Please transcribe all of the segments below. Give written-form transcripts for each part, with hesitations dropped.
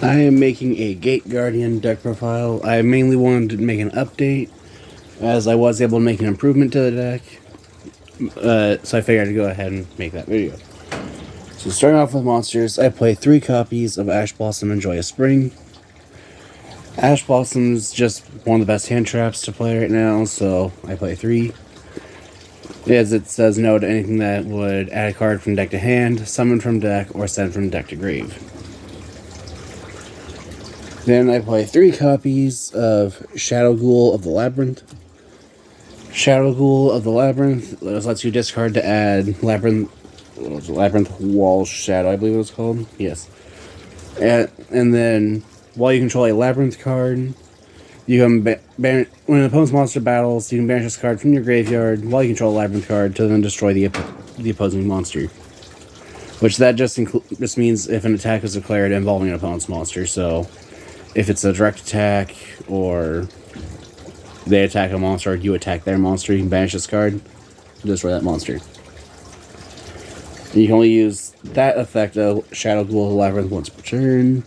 I am making a Gate Guardian deck profile. I mainly wanted to make an update, as I was able to make an improvement to the deck. So I figured I'd go ahead and make that video. So starting off with monsters, I play 3 copies of Ash Blossom and Joyous Spring. Ash Blossom is just one of the best hand traps to play right now, so I play 3. As it says no to anything that would add a card from deck to hand, summon from deck, or send from deck to grave. Then I play 3 copies of Shadow Ghoul of the Labyrinth. Shadow Ghoul of the Labyrinth lets you discard to add Labyrinth Wall Shadow, I believe it was called. Yes. And then, while you control a Labyrinth card, you can when an opponent's monster battles, you can banish this card from your graveyard while you control a Labyrinth card to then destroy the opposing monster. Which that just means if an attack is declared involving an opponent's monster. So, if it's a direct attack or they attack a monster or you attack their monster, you can banish this card to destroy that monster. And you can only use that effect of Shadow Ghoul of the Labyrinth once per turn,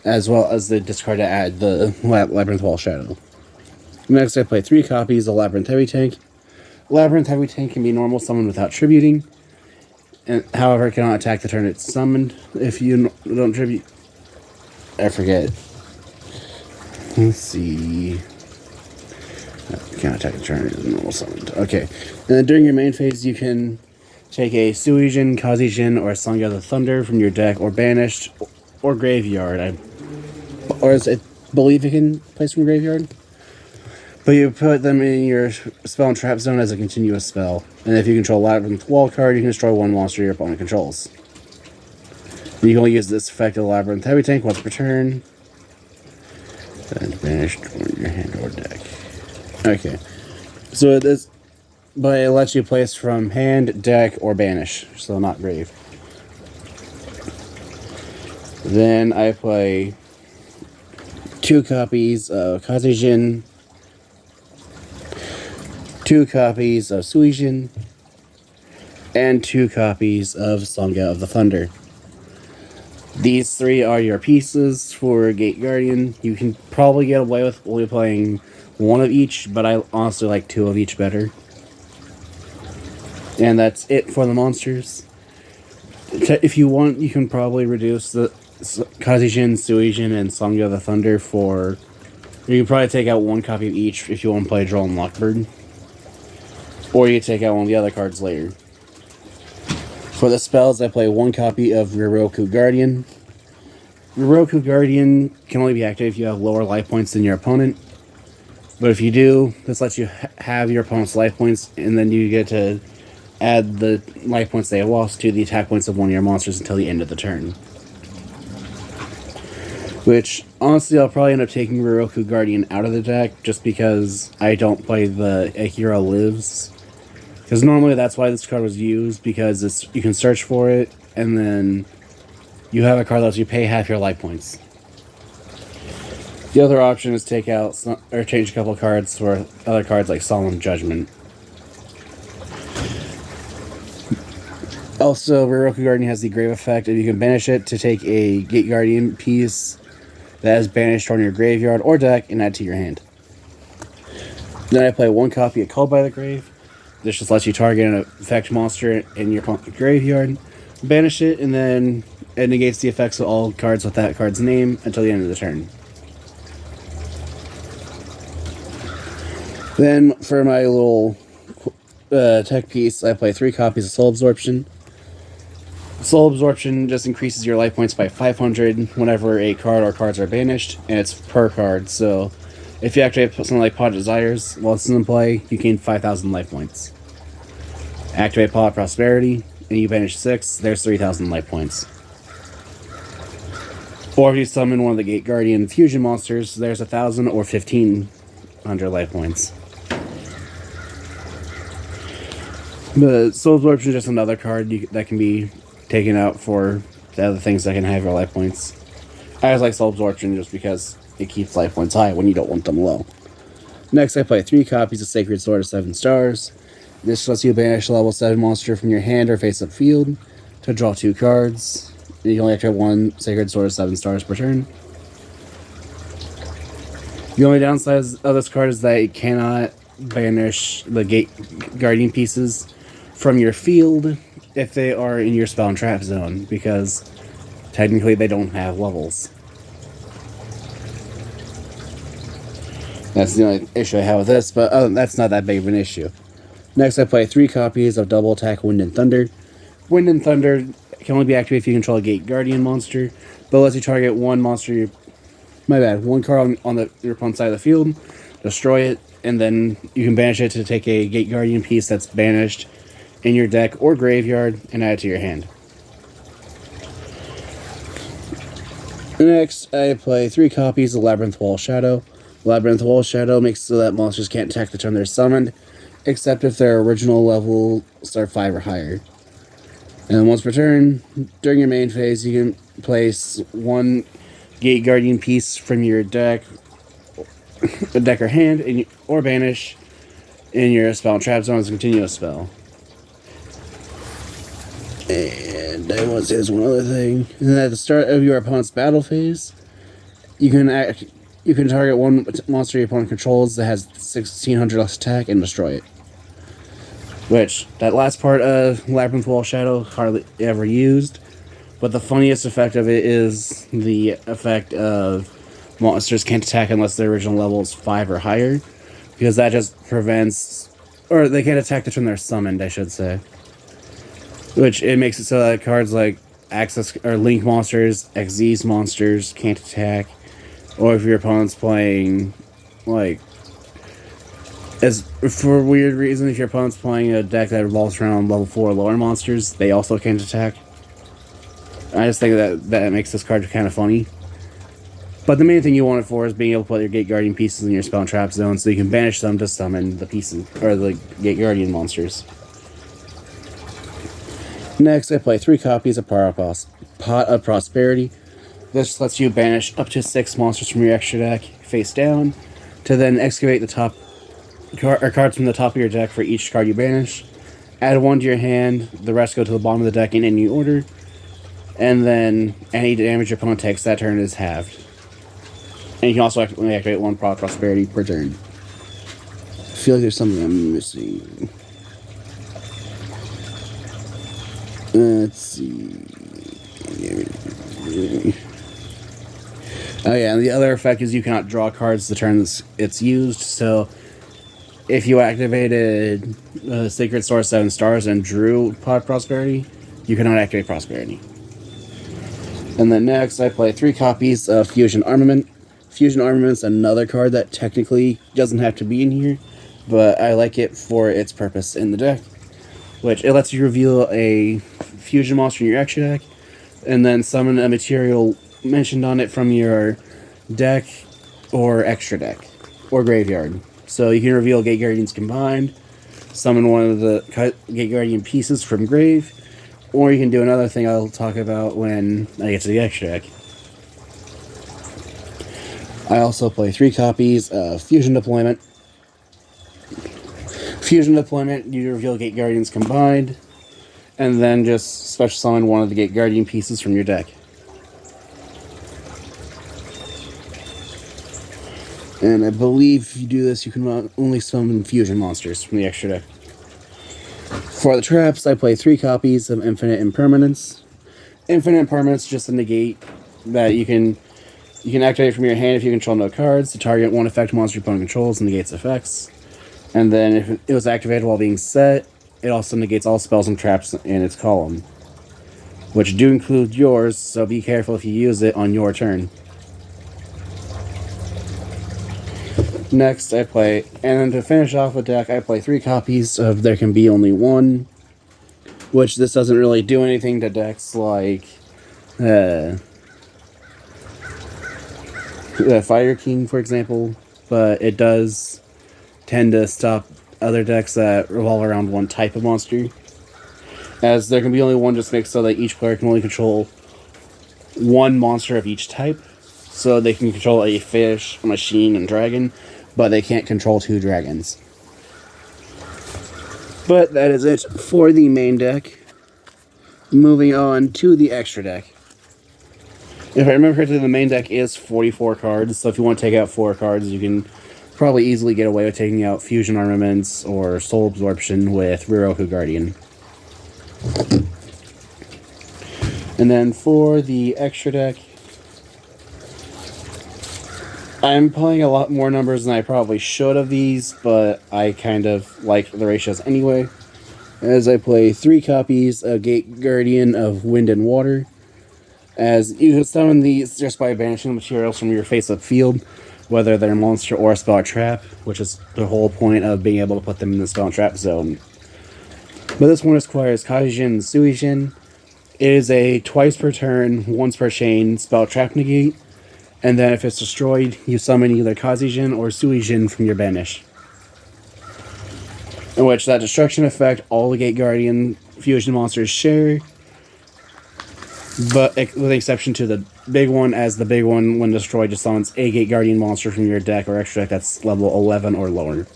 as well as the discard to add the Labyrinth Wall Shadow. Next, I play 3 copies of Labyrinth Heavy Tank. Labyrinth Heavy Tank can be normal summoned without tributing, and however, it cannot attack the turn it's summoned if you don't tribute. I forget. Let's see. Can't attack the turn it's normal summoned. Okay. And then during your main phase, you can take a Suijin, Kazijin, or a Sangha of the Thunder from your deck, or banished, or graveyard. I believe you can place from graveyard. But you put them in your spell and trap zone as a continuous spell. And if you control a Labyrinth Wall card, you can destroy one monster your opponent controls. And you can only use this effect of Labyrinth Heavy Tank once per turn. Then banished from your hand or deck. Okay. So this, but it lets you place from hand, deck, or banish. So not grave. Then I play 2 copies of Kazijin, 2 copies of Suijin, and 2 copies of Sangha of the Thunder. These 3 are your pieces for Gate Guardian. You can probably get away with only playing 1 of each, but I honestly like 2 of each better. And that's it for the monsters. If you want, you can probably reduce the Kazijin, Suijin, and Sangha of the Thunder for... You can probably take out 1 copy of each if you want to play Droll and Lockbird. Or you take out one of the other cards later. For the spells, I play 1 copy of Ryoroku Guardian. Ryoroku Guardian can only be active if you have lower life points than your opponent. But if you do, this lets you have your opponent's life points, and then you get to add the life points they have lost to the attack points of one of your monsters until the end of the turn. Which, honestly, I'll probably end up taking Ryoroku Guardian out of the deck, just because I don't play the A Hero Lives. Because normally that's why this card was used, because you can search for it, and then you have a card that lets you pay half your life points. The other option is take out or change a couple cards for other cards like Solemn Judgment. Also, Ryoroku Guardian has the Grave effect, and you can banish it to take a Gate Guardian piece that is banished from your graveyard or deck and add to your hand. Then I play 1 copy of Called by the Grave. This just lets you target an effect monster in your graveyard, banish it, and then it negates the effects of all cards with that card's name until the end of the turn. Then, for my little tech piece, I play 3 copies of Soul Absorption. Soul Absorption just increases your life points by 500 whenever a card or cards are banished, and it's per card, so if you activate something like Pot of Desires while it's in play, you gain 5,000 life points. Activate Pot of Prosperity, and you banish 6, there's 3,000 life points. Or if you summon one of the Gate Guardian fusion monsters, there's 1,000 or 1,500 life points. But Soul Absorption is just another card that can be taken out for the other things that can have your life points. I always like Soul Absorption just because it keeps life points high when you don't want them low. Next, I play 3 copies of Sacred Sword of 7 Stars. This lets you banish a level 7 monster from your hand or face-up field to draw 2 cards. You can only activate one Sacred Sword of 7 stars per turn. The only downside of this card is that it cannot banish the Gate Guardian pieces from your field if they are in your spell and trap zone, because technically they don't have levels. That's the only issue I have with this, but that's not that big of an issue. Next, I play 3 copies of Double Attack Wind and Thunder. Wind and Thunder can only be activated if you control a Gate Guardian monster, but lets you target one monster. One card on your opponent's side of the field, destroy it, and then you can banish it to take a Gate Guardian piece that's banished in your deck or graveyard and add it to your hand. Next, I play 3 copies of Labyrinth Wall Shadow. Labyrinth Wall Shadow makes it so that monsters can't attack the turn they're summoned, except if their original level start 5 or higher. And once per turn, during your main phase, you can place 1 Gate Guardian piece from your deck or hand, or banish in your spell and trap zone as a continuous spell. And I want to say there's one other thing. And at the start of your opponent's battle phase, you can target one monster your opponent controls that has 1600 less attack and destroy it. Which, that last part of Labyrinth Wall Shadow hardly ever used. But the funniest effect of it is the effect of monsters can't attack unless their original level is 5 or higher. Because that just prevents... Or they can't attack the turn they're summoned, I should say. Which, it makes it so that cards like Access or Link monsters, Xyz monsters can't attack. Or if your opponent's playing, like... For a weird reason, if your opponent's playing a deck that revolves around level 4 or lower monsters, they also can't attack. I just think that makes this card kind of funny. But the main thing you want it for is being able to put your Gate Guardian pieces in your spell and trap zone so you can banish them to summon the pieces, or the Gate Guardian monsters. Next, I play 3 copies of Pot of Prosperity. This lets you banish up to 6 monsters from your extra deck face down, to then excavate the top cards from the top of your deck for each card you banish. Add 1 to your hand, the rest go to the bottom of the deck in any order. And then any damage your opponent takes that turn is halved. And you can also only activate 1 Pot of Prosperity per turn. I feel like there's something I'm missing. Let's see. Oh yeah, and the other effect is you cannot draw cards the turn it's used. So if you activated Sacred Sword 7 stars and drew Pot of Prosperity, you cannot activate Prosperity. And then next, I play 3 copies of Fusion Armament. Fusion Armament's another card that technically doesn't have to be in here, but I like it for its purpose in the deck. Which, it lets you reveal a fusion monster in your extra deck, and then summon a material mentioned on it from your deck, or extra deck, or graveyard. So you can reveal Gate Guardians combined, summon one of the Gate Guardian pieces from grave, or you can do another thing I'll talk about when I get to the extra deck. I also play 3 copies of Fusion Deployment. Fusion Deployment, you reveal Gate Guardians combined, and then just special summon one of the Gate Guardian pieces from your deck. And I believe if you do this, you can only summon fusion monsters from the extra deck. For the traps, I play 3 copies of Infinite Impermanence. Infinite Impermanence is just a negate that you can activate from your hand if you control no cards to target one effect monster your opponent controls and negates effects. And then if it was activated while being set, it also negates all spells and traps in its column, which do include yours, so be careful if you use it on your turn. Next, I play, and then to finish off the deck, I play 3 copies of There Can Be Only One, which this doesn't really do anything to decks like Fire King, for example, but it does tend to stop other decks that revolve around one type of monster. As There Can Be Only One just makes so that each player can only control one monster of each type. So they can control a fish, a machine, and dragon, but they can't control 2 dragons. But that is it for the main deck. Moving on to the extra deck. If I remember correctly, the main deck is 44 cards, so if you want to take out 4 cards, you can probably easily get away with taking out Fusion Armaments or Soul Absorption with Ryuroku Guardian. And then for the extra deck, I'm playing a lot more numbers than I probably should of these, but I kind of like the ratios anyway. As I play 3 copies of Gate Guardian of Wind and Water. As you can summon these just by banishing materials from your face-up field, whether they're monster or spell or trap, which is the whole point of being able to put them in the spell and trap zone. But this one requires Kazijin and Suijin. It is a twice per turn, once per chain spell trap negate, and then if it's destroyed, you summon either Kazijin or Suijin from your banish. In which that destruction effect all the Gate Guardian fusion monsters share, but with the exception to the big one, as the big one, when destroyed, just summons a Gate Guardian monster from your deck or extra deck that's level 11 or lower.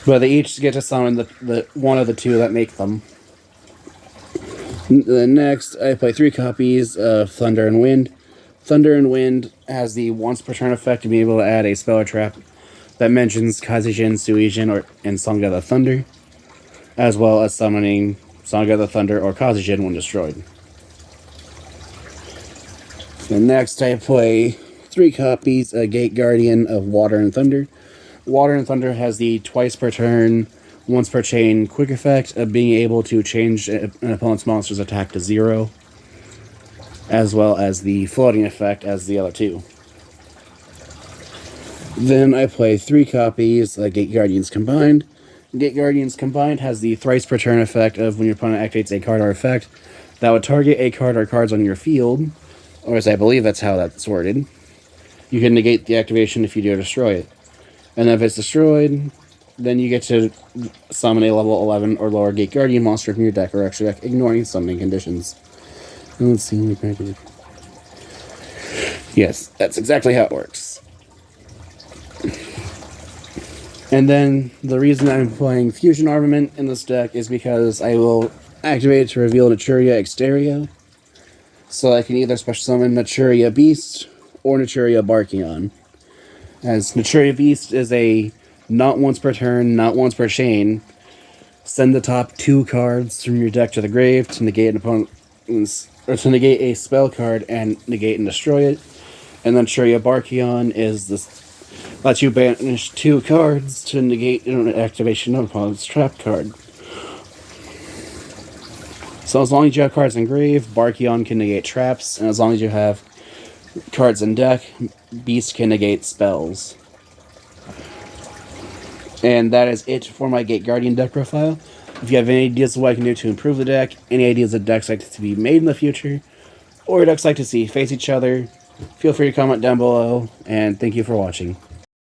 But they each get to summon the one of the 2 that make them. Then next, I play 3 copies of Thunder and Wind. Thunder and Wind has the once per turn effect of being able to add a spell or trap that mentions Kazijin, Suijin, and Sangha the Thunder, as well as summoning Sangha the Thunder or Kazijin when destroyed. Then next, I play 3 copies of Gate Guardian of Water and Thunder. Water and Thunder has the twice per turn, once per chain quick effect of being able to change an opponent's monster's attack to 0, as well as the floating effect as the other 2. Then I play 3 copies of Gate Guardians Combined. Gate Guardians Combined has the thrice per turn effect of when your opponent activates a card or effect that would target a card or cards on your field, or as I believe that's how that's worded. You can negate the activation if you do destroy it. And if it's destroyed, then you get to summon a level 11 or lower Gate Guardian monster from your deck or extra deck, ignoring summoning conditions. Let's see. Yes, that's exactly how it works. And then the reason I'm playing Fusion Armament in this deck is because I will activate it to reveal Naturia Exteria. So I can either special summon Naturia Beast or Naturia Barkion. As Naturia Beast is a not once per turn, not once per chain. Send the top 2 cards from your deck to the grave to negate an opponent's, or to negate a spell card and negate and destroy it. And then Naturia Barkion is this. Lets you banish 2 cards to negate an activation of opponent's trap card. So as long as you have cards in grave, Barkion can negate traps, and as long as you have cards in deck, Beast can negate spells. And that is it for my Gate Guardian deck profile. If you have any ideas of what I can do to improve the deck, any ideas of decks like to be made in the future, or decks like to see face each other, feel free to comment down below, and thank you for watching.